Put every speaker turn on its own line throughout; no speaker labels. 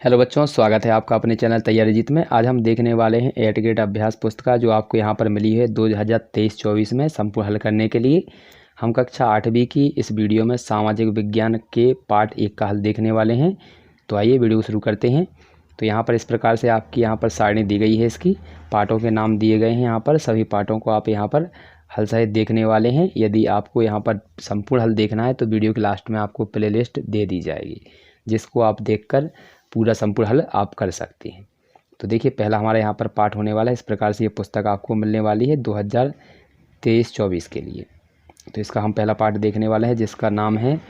Hello बच्चों, स्वागत है आपका अपने चैनल तैयारी जीत में। आज हम देखने वाले हैं 8 ग्रेड अभ्यास पुस्तिका जो आपको यहां पर मिली है 2023-24 में संपूर्ण हल करने के लिए। हम कक्षा 8वीं की इस वीडियो में सामाजिक विज्ञान के पार्ट 1 का हल देखने वाले हैं। तो आइए वीडियो शुरू करते हैं। तो यहाँ पर इस प्रकार से आपकी यहाँ पर सारणी दी गई है, इसकी पार्टों के नाम दिए गए हैं। यहाँ पर सभी पार्टों को आप यहाँ पर हल सहित देखने वाले हैं। यदि आपको यहाँ पर संपूर्ण हल देखना है तो वीडियो के लास्ट में आपको प्ले लिस्ट दे दी जाएगी, जिसको आप देखकर पूरा संपूर्ण हल आप कर सकते हैं। तो देखिए, पहला हमारा यहाँ पर पाठ होने वाला है। इस प्रकार से ये पुस्तक आपको मिलने वाली है 2023-24 के लिए। तो इसका हम पहला पाठ देखने वाले हैं, जिसका नाम है,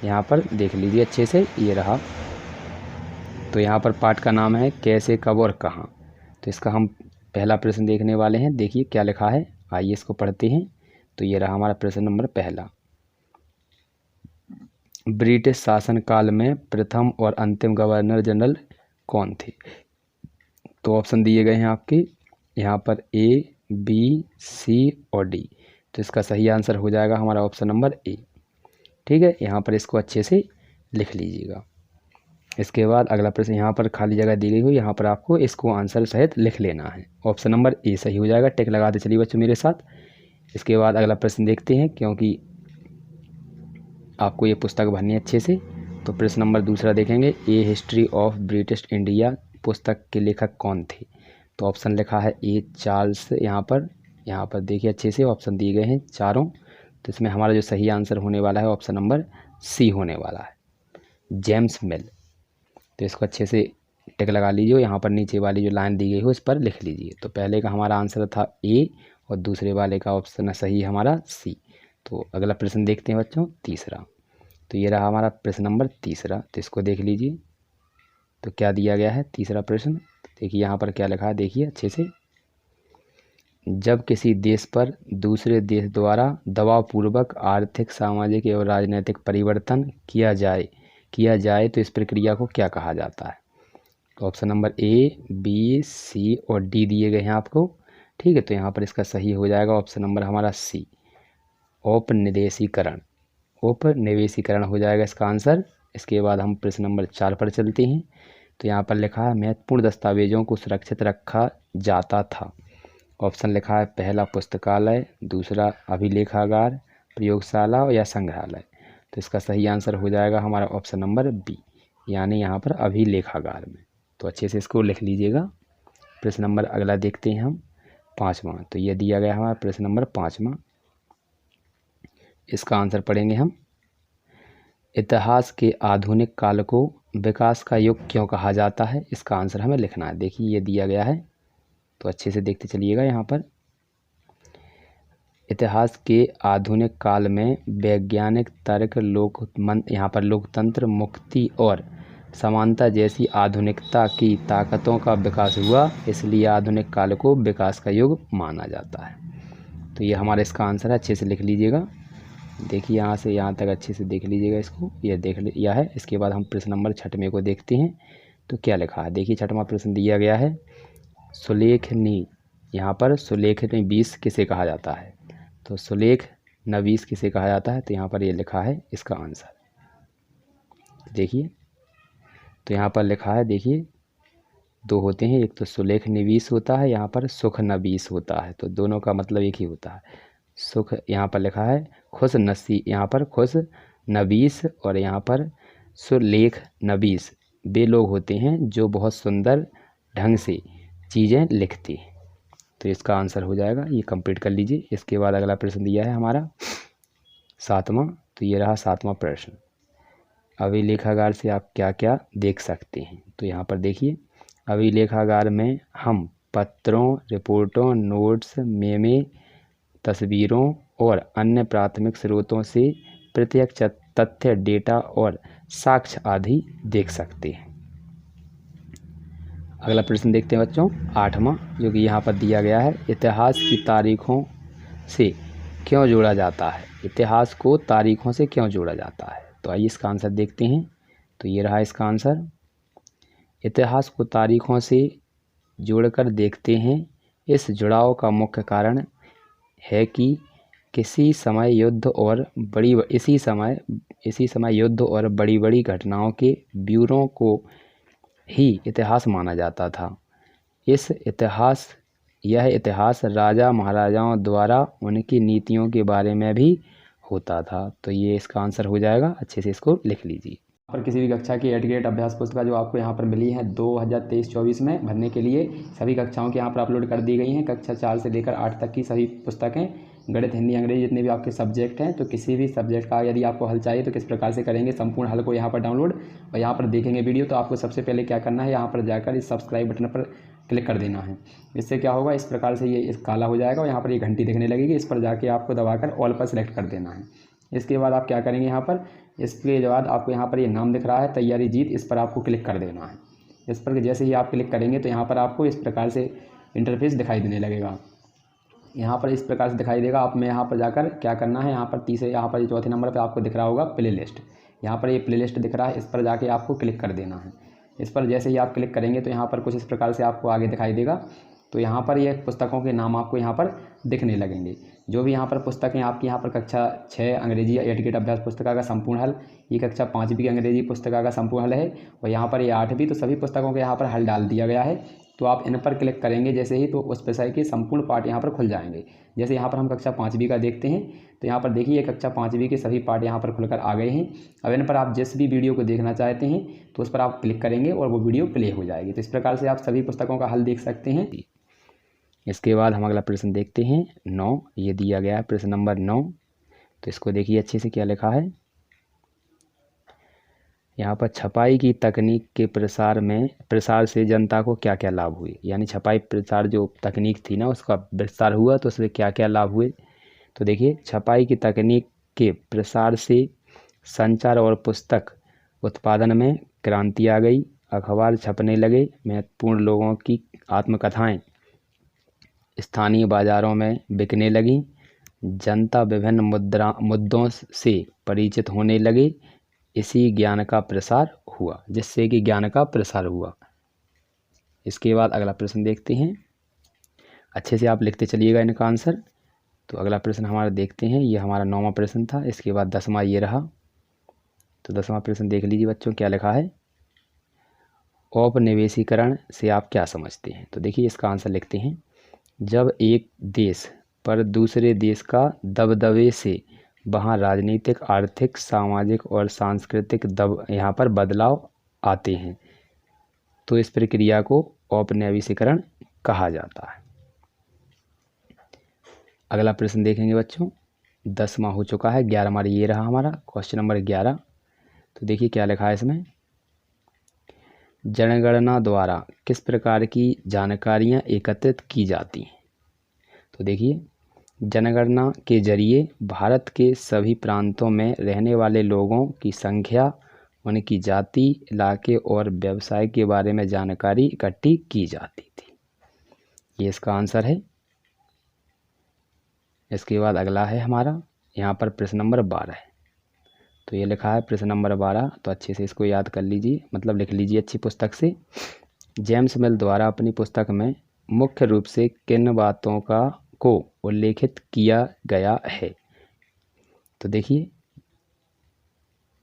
यहाँ पर देख लीजिए अच्छे से, ये रहा। तो यहाँ पर पाठ का नाम है कैसे, कब और कहाँ। तो इसका हम पहला प्रश्न देखने वाले हैं। देखिए क्या लिखा है, आइए इसको पढ़ते हैं। तो ये रहा हमारा प्रश्न नंबर पहला। ब्रिटिश शासनकाल में प्रथम और अंतिम गवर्नर जनरल कौन थे? तो ऑप्शन दिए गए हैं आपके यहाँ पर A, B, C और D। तो इसका सही आंसर हो जाएगा हमारा ऑप्शन नंबर A। ठीक है, यहाँ पर इसको अच्छे से लिख लीजिएगा। इसके बाद अगला प्रश्न, यहाँ पर खाली जगह दी गई हो, यहाँ पर आपको इसको आंसर सहित लिख लेना है। ऑप्शन नंबर A सही हो जाएगा। टिक लगाते चलिए बच्चों मेरे साथ। इसके बाद अगला प्रश्न देखते हैं, क्योंकि आपको ये पुस्तक भरनी है अच्छे से। तो प्रश्न नंबर दूसरा देखेंगे, ए हिस्ट्री ऑफ ब्रिटिश इंडिया पुस्तक के लेखक कौन थे? तो ऑप्शन लिखा है ए चार्ल्स। यहाँ पर देखिए अच्छे से, ऑप्शन दिए गए हैं चारों। तो इसमें हमारा जो सही आंसर होने वाला है ऑप्शन नंबर सी होने वाला है, जेम्स मिल। तो इसको अच्छे से टिक लगा लीजिए। यहाँ पर नीचे वाली जो लाइन दी गई हो इस पर लिख लीजिए। तो पहले का हमारा आंसर था ए और दूसरे वाले का ऑप्शन सही हमारा सी। तो अगला प्रश्न देखते हैं बच्चों, तीसरा। तो ये रहा हमारा प्रश्न नंबर तीसरा। तो इसको देख लीजिए, तो क्या दिया गया है तीसरा प्रश्न। देखिए यहाँ पर क्या लिखा है, देखिए अच्छे से। जब किसी देश पर दूसरे देश द्वारा दबावपूर्वक आर्थिक, सामाजिक एवं राजनीतिक परिवर्तन किया जाए तो इस प्रक्रिया को क्या कहा जाता है? तो option number A, B, C और D दिए गए हैं आपको। ठीक है, तो यहाँ पर इसका सही हो जाएगा ऑप्शन नंबर हमारा C, औपनिवेशीकरण। उपनिवेशीकरण हो जाएगा इसका आंसर। इसके बाद हम प्रश्न नंबर 4 पर चलते हैं। तो यहाँ पर लिखा है महत्वपूर्ण दस्तावेजों को सुरक्षित रखा जाता था। ऑप्शन लिखा है पहला पुस्तकालय, दूसरा अभिलेखागार, प्रयोगशाला या संग्रहालय। तो इसका सही आंसर हो जाएगा हमारा ऑप्शन नंबर बी, यानी यहाँ पर अभिलेखागार में। तो अच्छे से इसको लिख लीजिएगा। प्रश्न नंबर अगला देखते हैं हम, 5वां। तो ये दिया गया हमारा प्रश्न नंबर 5वां। इसका आंसर पढ़ेंगे हम। इतिहास के आधुनिक काल को विकास का युग क्यों कहा जाता है? इसका आंसर हमें लिखना है। देखिए ये दिया गया है, तो अच्छे से देखते चलिएगा। यहाँ पर इतिहास के आधुनिक काल में वैज्ञानिक तर्क, यहाँ पर लोकतंत्र, मुक्ति और समानता जैसी आधुनिकता की ताकतों का विकास हुआ, इसलिए आधुनिक काल को विकास का युग माना जाता है। तो ये हमारा इसका आंसर है, अच्छे से लिख लीजिएगा। देखिए यहाँ से यहाँ तक अच्छे से देख लीजिएगा इसको, ये देख लिया है। इसके बाद हम प्रश्न नंबर 6वें को देखते हैं। तो क्या लिखा है, देखिए 6वां प्रश्न दिया गया है, सुलेखनी। यहाँ पर सुलेखनवीस किसे कहा जाता है? तो सुलेखनवीस किसे कहा जाता है? तो यहाँ पर ये लिखा है इसका आंसर, देखिए। तो यहाँ पर लिखा है, देखिए 2 होते हैं, एक तो सुलेखनवीस होता है, यहाँ पर सुखनवीस होता है। तो दोनों का मतलब एक ही होता है। सुख यहाँ पर लिखा है खुशनसी, यहाँ पर खुशनवीस और यहाँ पर सुलेखनवीस। वे लोग होते हैं जो बहुत सुंदर ढंग से चीज़ें लिखते हैं। तो इसका आंसर हो जाएगा, ये कंप्लीट कर लीजिए। इसके बाद अगला प्रश्न दिया है हमारा 7वां। तो ये रहा 7वां प्रश्न, अभिलेखागार से आप क्या क्या देख सकते हैं? तो यहाँ पर देखिए, अभिलेखागार में हम पत्रों, रिपोर्टों, नोट्स, मेमे, तस्वीरों और अन्य प्राथमिक स्रोतों से प्रत्यक्ष तथ्य, डेटा और साक्ष्य आदि देख सकते हैं। अगला प्रश्न देखते हैं बच्चों, 8वां, जो कि यहाँ पर दिया गया है, इतिहास की तारीखों से क्यों जोड़ा जाता है? इतिहास को तारीखों से क्यों जोड़ा जाता है? तो आइए इसका आंसर देखते हैं। तो ये रहा इसका आंसर, इतिहास को तारीखों से जोड़कर देखते हैं। इस जुड़ाव का मुख्य कारण है कि इसी समय युद्ध और बड़ी बड़ी घटनाओं के ब्यूरों को ही इतिहास माना जाता था। यह इतिहास राजा महाराजाओं द्वारा उनकी नीतियों के बारे में भी होता था। तो ये इसका आंसर हो जाएगा, अच्छे से इसको लिख लीजिए। यहाँ पर किसी भी कक्षा की एड ग्रेड अभ्यास पुस्तिका जो आपको यहाँ पर मिली है 2023-24 में भरने के लिए सभी कक्षाओं के यहाँ पर अपलोड कर दी गई हैं। कक्षा 4 से लेकर 8 तक की सभी पुस्तकें, गणित, हिंदी, अंग्रेजी जितने भी आपके सब्जेक्ट हैं, तो किसी भी सब्जेक्ट का यदि आपको हल चाहिए तो किस प्रकार से करेंगे, संपूर्ण हल को यहाँ पर डाउनलोड और यहाँ पर देखेंगे वीडियो। तो आपको सबसे पहले क्या करना है, यहाँ पर जाकर इस सब्सक्राइब बटन पर क्लिक कर देना है। इससे क्या होगा, इस प्रकार से ये काला हो जाएगा और यहाँ पर ये घंटी दिखने लगेगी, इस पर जाके आपको दबाकर ऑल पर सेलेक्ट कर देना है। इसके बाद आप क्या करेंगे, यहाँ पर इसके बाद आपको यहाँ पर ये नाम दिख रहा है तैयारी जीत, इस पर आपको क्लिक कर देना है। इस पर जैसे ही आप क्लिक करेंगे तो यहाँ पर आपको इस प्रकार से इंटरफेस दिखाई देने लगेगा। यहाँ पर इस प्रकार से दिखाई देगा। आप में यहाँ पर जाकर क्या करना है, यहाँ पर यहाँ पर चौथे नंबर पर आपको दिख रहा होगा प्ले लिस्ट। यहाँ पर ये प्ले लिस्ट दिख रहा है, इस पर जाके आपको क्लिक कर देना है। इस पर जैसे ही आप क्लिक करेंगे तो यहाँ पर कुछ इस प्रकार से आपको आगे दिखाई देगा। तो यहाँ पर ये पुस्तकों के नाम आपको यहाँ पर दिखने लगेंगे। जो भी यहाँ पर पुस्तकें आपकी यहाँ पर कक्षा 6 अंग्रेजी या एड ग्रेड अभ्यास पुस्तिका का संपूर्ण हल, ये कक्षा 5 की अंग्रेजी पुस्तिका का संपूर्ण हल है और यहाँ पर ये 8 तो सभी पुस्तकों के यहाँ पर हल डाल दिया गया है। तो आप इन पर क्लिक करेंगे जैसे ही, तो उस विषय के संपूर्ण पार्ट यहाँ पर खुल जाएंगे। जैसे यहाँ पर हम कक्षा 5 का देखते हैं तो यहाँ पर देखिए कक्षा 5 के सभी पार्ट यहाँ पर खुलकर आ गए हैं। अब इन पर आप जिस भी वीडियो को देखना चाहते हैं तो उस पर आप क्लिक करेंगे और वो वीडियो प्ले हो जाएगी। तो इस प्रकार से आप सभी पुस्तकों का हल देख सकते हैं। इसके बाद हम अगला प्रश्न देखते हैं 9। ये दिया गया है प्रश्न नंबर 9। तो इसको देखिए अच्छे से क्या लिखा है। यहाँ पर छपाई की तकनीक के प्रसार से जनता को क्या क्या लाभ हुए, यानी छपाई प्रसार जो तकनीक थी ना उसका विस्तार हुआ तो उससे क्या क्या लाभ हुए। तो देखिए छपाई की तकनीक के प्रसार से संचार और पुस्तक उत्पादन में क्रांति आ गई। अखबार छपने लगे, महत्वपूर्ण लोगों की आत्मकथाएं स्थानीय बाजारों में बिकने लगी। जनता विभिन्न मुद्दों से परिचित होने लगे। इसी ज्ञान का प्रसार हुआ, जिससे कि ज्ञान का प्रसार हुआ। इसके बाद अगला प्रश्न देखते हैं, अच्छे से आप लिखते चलिएगा इनका आंसर। तो अगला प्रश्न हमारा देखते हैं, ये हमारा 9वां प्रश्न था। इसके बाद 10वां ये रहा। तो 10वां प्रश्न देख लीजिए बच्चों, क्या लिखा है। औपनिवेशीकरण से आप क्या समझते हैं। तो देखिए इसका आंसर लिखते हैं। जब एक देश पर दूसरे देश का दबदबे से वहाँ राजनीतिक, आर्थिक, सामाजिक और सांस्कृतिक यहाँ पर बदलाव आते हैं तो इस प्रक्रिया को औपनिवेशीकरण कहा जाता है। अगला प्रश्न देखेंगे बच्चों, 10वां हो चुका है। 11वां ये रहा हमारा क्वेश्चन नंबर 11। तो देखिए क्या लिखा है इसमें। जनगणना द्वारा किस प्रकार की जानकारियां एकत्रित की जाती हैं। तो देखिए जनगणना के जरिए भारत के सभी प्रांतों में रहने वाले लोगों की संख्या, उनकी जाति, इलाके और व्यवसाय के बारे में जानकारी इकट्ठी की जाती थी। ये इसका आंसर है। इसके बाद अगला है हमारा यहाँ पर प्रश्न नंबर 12 है। तो ये लिखा है प्रश्न नंबर 12। तो अच्छे से इसको याद कर लीजिए, मतलब लिख लीजिए अच्छी पुस्तक से। जेम्स मिल द्वारा अपनी पुस्तक में मुख्य रूप से किन बातों को उल्लेखित किया गया है। तो देखिए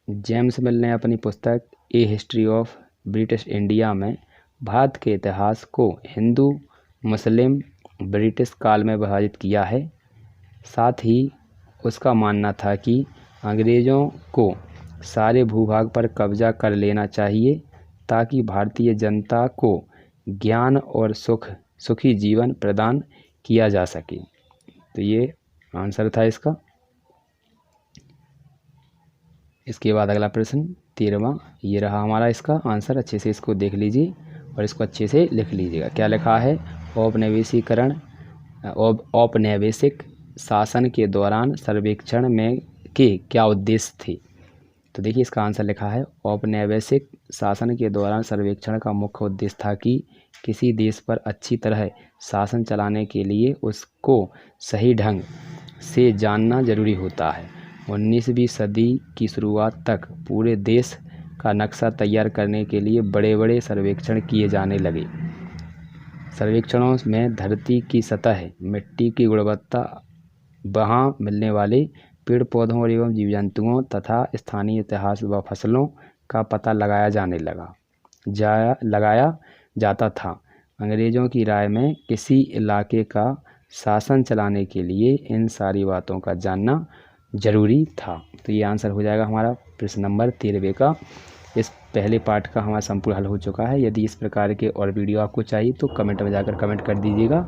जेम्स मिल ने अपनी पुस्तक ए हिस्ट्री ऑफ ब्रिटिश इंडिया में भारत के इतिहास को हिंदू, मुस्लिम, ब्रिटिश काल में विभाजित किया है। साथ ही उसका मानना था कि अंग्रेज़ों को सारे भूभाग पर कब्जा कर लेना चाहिए ताकि भारतीय जनता को ज्ञान और सुखी जीवन प्रदान किया जा सके। तो ये आंसर था इसका। इसके बाद अगला प्रश्न 13वां ये रहा हमारा इसका आंसर। अच्छे से इसको देख लीजिए और इसको अच्छे से लिख लीजिएगा। क्या लिखा है। औपनिवेशिक शासन के दौरान सर्वेक्षण में के क्या उद्देश्य थे। तो देखिए इसका आंसर लिखा है। औपनिवेशिक शासन के दौरान सर्वेक्षण का मुख्य उद्देश्य था कि किसी देश पर अच्छी तरह शासन चलाने के लिए उसको सही ढंग से जानना जरूरी होता है। 19वीं सदी की शुरुआत तक पूरे देश का नक्शा तैयार करने के लिए बड़े बड़े सर्वेक्षण किए जाने लगे। सर्वेक्षणों में धरती की सतह, मिट्टी की गुणवत्ता, वहाँ मिलने वाले पेड़ पौधों एवं जीव जंतुओं तथा स्थानीय इतिहास व फसलों का पता लगाया जाने लगा। लगाया जाता था। अंग्रेज़ों की राय में किसी इलाके का शासन चलाने के लिए इन सारी बातों का जानना ज़रूरी था। तो ये आंसर हो जाएगा हमारा प्रश्न नंबर 13वें का। इस पहले पार्ट का हमारा संपूर्ण हल हो चुका है। यदि इस प्रकार के और वीडियो आपको चाहिए तो कमेंट में जाकर कमेंट कर दीजिएगा।